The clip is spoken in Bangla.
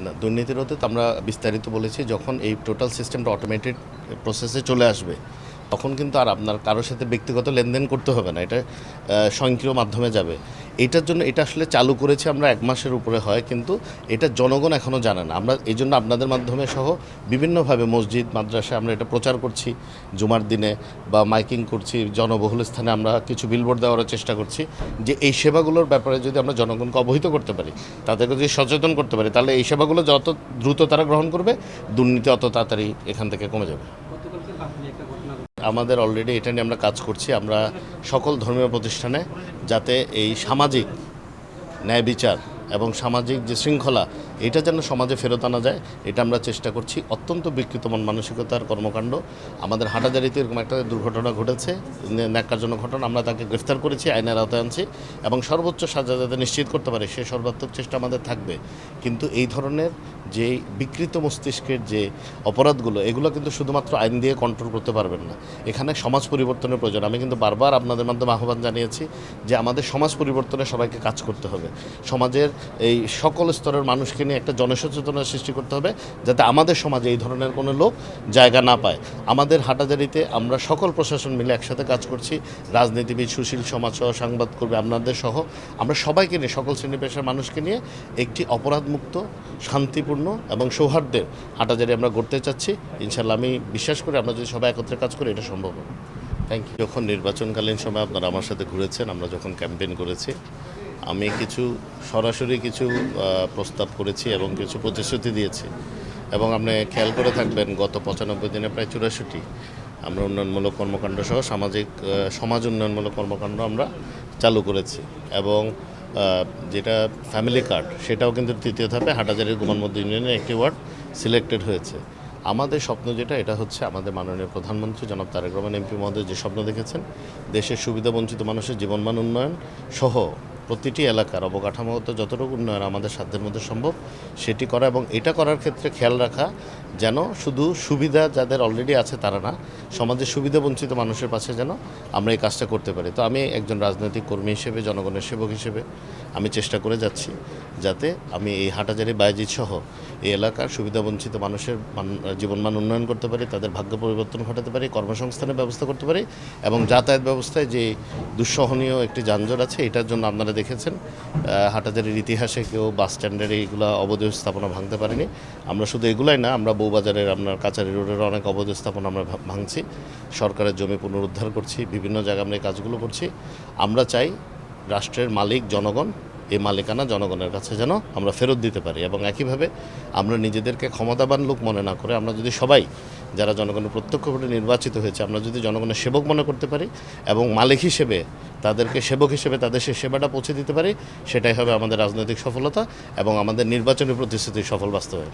না, দুর্নীতি রোধে তো আমরা বিস্তারিত বলেছি। যখন এই টোটাল সিস্টেমটা অটোমেটেড প্রসেসে চলে আসবে তখন কিন্তু আর আপনার কারোর সাথে ব্যক্তিগত লেনদেন করতে হবে না, এটা স্বয়ংক্রিয় মাধ্যমে যাবে। এটার জন্য এটা আসলে চালু করেছি আমরা 1 মাসের উপরে হয়, কিন্তু এটা জনগণ এখনও জানে না। আমরা এই জন্য আপনাদের মাধ্যমে সহ বিভিন্নভাবে মসজিদ মাদ্রাসায় আমরা এটা প্রচার করছি, জুমার দিনে বা মাইকিং করছি, জনবহুল স্থানে আমরা কিছু বিলবোর্ড দেওয়ার চেষ্টা করছি যে এই সেবাগুলোর ব্যাপারে যদি আমরা জনগণকে অবহিত করতে পারি, তাদেরকে যদি সচেতন করতে পারি, তাহলে এই সেবাগুলো যত দ্রুত তারা গ্রহণ করবে, দুর্নীতি অত তাড়াতাড়ি এখান থেকে কমে যাবে। আমাদের অলরেডি এটা নিয়ে আমরা কাজ করছি। আমরা সকল ধর্মীয় প্রতিষ্ঠানে যাতে এই সামাজিক ন্যায় বিচার এবং সামাজিক যে শৃঙ্খলা, এটা যেন সমাজে ফেরত আনা যায়, এটা আমরা চেষ্টা করছি। অত্যন্ত বিকৃত মন মানসিকতার কর্মকাণ্ড আমাদের হাটাজারিতে এরকম একটা দুর্ঘটনা ঘটেছে, ন্যাক্কারজনক ঘটনা। আমরা তাকে গ্রেফতার করেছি, আইনের আওতায় আনছি এবং সর্বোচ্চ সাজা যাতে নিশ্চিত করতে পারে সে সর্বাত্মক চেষ্টা আমাদের থাকবে। কিন্তু এই ধরনের যে বিকৃত মস্তিষ্কের যে অপরাধগুলো, এগুলো কিন্তু শুধুমাত্র আইন দিয়ে কন্ট্রোল করতে পারবেন না, এখানে সমাজ পরিবর্তনের প্রয়োজন। আমি কিন্তু বারবার আপনাদের মাধ্যমে আহ্বান জানিয়েছি যে আমাদের সমাজ পরিবর্তনে সবাইকে কাজ করতে হবে। সমাজের এই সকল স্তরের মানুষকে নিয়ে একটা জনসচেতনতা সৃষ্টি করতে হবে, যাতে আমাদের সমাজে এই ধরনের কোনো লোক জায়গা না পায়। আমাদের হাটাজারিতে আমরা সকল প্রশাসন মিলে একসাথে কাজ করছি, রাজনীতিবিদ, সুশীল সমাজ সহ, সাংবাদকর্মী, আপনাদের সহ, আমরা সবাইকে নিয়ে, সকল শ্রেণী পেশার মানুষকে নিয়ে একটি অপরাধমুক্ত, শান্তিপূর্ণ এবং সৌহার্দ্যের হাটাজারি আমরা গড়তে চাচ্ছি। ইনশাল্লাহ আমি বিশ্বাস করি আমরা যদি সবাই একত্রে কাজ করি এটা সম্ভব হবে। Thank you. যখন নির্বাচনকালীন সময় আপনারা আমার সাথে ঘুরেছেন, আমরা যখন ক্যাম্পেইন করেছি, আমি সরাসরি কিছু প্রস্তাব করেছি এবং কিছু প্রতিশ্রুতি দিয়েছি। এবং আপনি খেয়াল করে থাকবেন গত 95 দিনে প্রায় 84টি আমরা উন্নয়নমূলক কর্মকাণ্ড সহ সমাজ উন্নয়নমূলক কর্মকাণ্ড আমরা চালু করেছি। এবং যেটা ফ্যামিলি কার্ড, সেটাও কিন্তু তৃতীয় ধাপে হাটাজারির গোমানমধ্যে ইউনিয়নের একটি ওয়ার্ড সিলেক্টেড হয়েছে। আমাদের স্বপ্ন যেটা, এটা হচ্ছে আমাদের মাননীয় প্রধানমন্ত্রী জনাব তারেক রহমান এমপি মহোদয় যে স্বপ্ন দেখেছেন, দেশের সুবিধাবঞ্চিত মানুষের জীবনমান উন্নয়ন সহ প্রতিটি এলাকার অবকাঠামোগত যতটুকু উন্নয়ন আমাদের সাধ্যের মধ্যে সম্ভব সেটি করা, এবং এটা করার ক্ষেত্রে খেয়াল রাখা যেন শুধু সুবিধা যাদের অলরেডি আছে তারা না, সমাজের সুবিধাবঞ্চিত মানুষের পাশে যেন আমরা এই কাজটা করতে পারি। তো আমি একজন রাজনৈতিক কর্মী হিসেবে, জনগণের সেবক হিসেবে আমি চেষ্টা করে যাচ্ছি যাতে আমি এই হাটাজারি বায়েজিদ সহ এই এলাকার সুবিধাবঞ্চিত মানুষের জীবনমান উন্নয়ন করতে পারি, তাদের ভাগ্য পরিবর্তন ঘটাতে পারি, কর্মসংস্থানের ব্যবস্থা করতে পারি, এবং যাতায়াত ব্যবস্থায় যে দুঃসহনীয় একটি যানজট আছে, এটার জন্য আপনারা দেখেছেন হাটাজারির ইতিহাসে কেউ বাস স্ট্যান্ডের এইগুলো অবৈধ স্থাপনা ভাঙতে পারেনি। আমরা শুধু এগুলাই না, আমরা বউবাজারের আপনার কাচারি রোডের অনেক অবৈধ স্থাপনা আমরা ভাঙছি, সরকারের জমি পুনরুদ্ধার করছি, বিভিন্ন জায়গায় আমরা এই কাজগুলো করছি। আমরা চাই রাষ্ট্রের মালিক জনগণ, এই মালিকানা জনগণের কাছে যেন আমরা ফেরত দিতে পারি। এবং একইভাবে আমরা নিজেদেরকে ক্ষমতাবান লোক মনে না করে, আমরা যদি সবাই যারা জনগণের প্রত্যক্ষভাবে নির্বাচিত হয়েছে, আমরা যদি জনগণের সেবক মনে করতে পারি এবং মালিক হিসেবে তাদেরকে সেবক হিসেবে তাদের সেই সেবাটা পৌঁছে দিতে পারি, সেটাই হবে আমাদের রাজনৈতিক সফলতা এবং আমাদের নির্বাচনী প্রতিশ্রুতি সফল বাস্তবায়ন।